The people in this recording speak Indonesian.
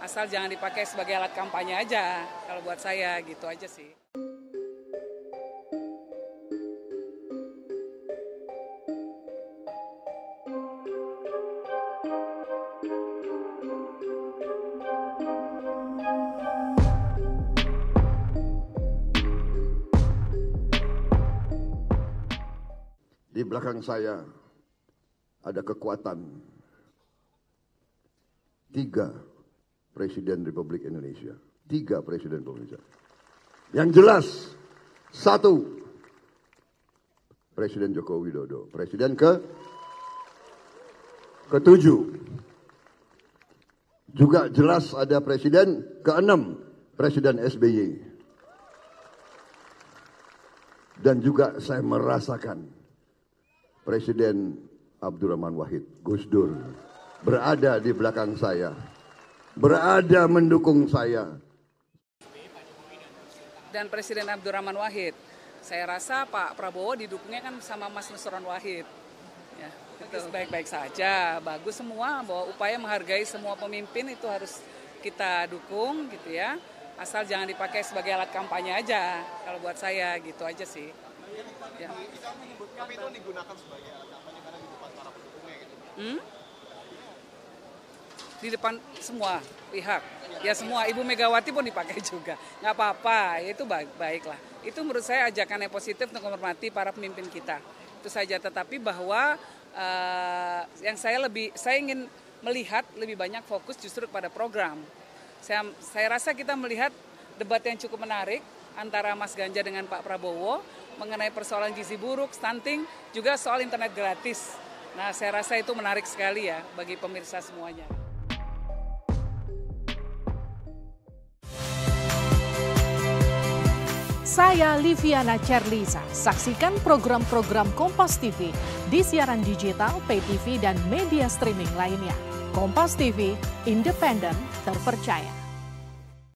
Asal jangan dipakai sebagai alat kampanye aja, kalau buat saya gitu aja sih. Di belakang saya ada kekuatan 3 Presiden Republik Indonesia. 3 Presiden Republik Indonesia. Yang jelas, 1, Presiden Joko Widodo. Presiden ke-7. Juga jelas ada Presiden ke-6, Presiden SBY. Dan juga saya merasakan Presiden Abdurrahman Wahid, Gus Dur, berada di belakang saya, berada mendukung saya. Dan Presiden Abdurrahman Wahid, saya rasa Pak Prabowo didukungnya kan sama Mas Nusron Wahid. Ya, itu baik-baik saja, bagus semua, bahwa upaya menghargai semua pemimpin itu harus kita dukung gitu ya. Asal jangan dipakai sebagai alat kampanye aja, kalau buat saya gitu aja sih. Ya. Tapi itu digunakan sebagai alat kampanye karena di depan para pendukungnya gitu. Di depan semua pihak, ya semua, Ibu Megawati pun dipakai juga, nggak apa-apa, itu baiklah. Itu menurut saya ajakan yang positif untuk menghormati para pemimpin kita. Itu saja, tetapi bahwa yang saya ingin melihat lebih banyak fokus justru kepada program. Saya rasa kita melihat debat yang cukup menarik antara Mas Ganjar dengan Pak Prabowo mengenai persoalan gizi buruk, stunting, juga soal internet gratis. Nah, saya rasa itu menarik sekali ya bagi pemirsa semuanya. Saya Liviana Cerlisa. Saksikan program-program Kompas TV di siaran digital, pay TV, dan media streaming lainnya. Kompas TV, independen, terpercaya.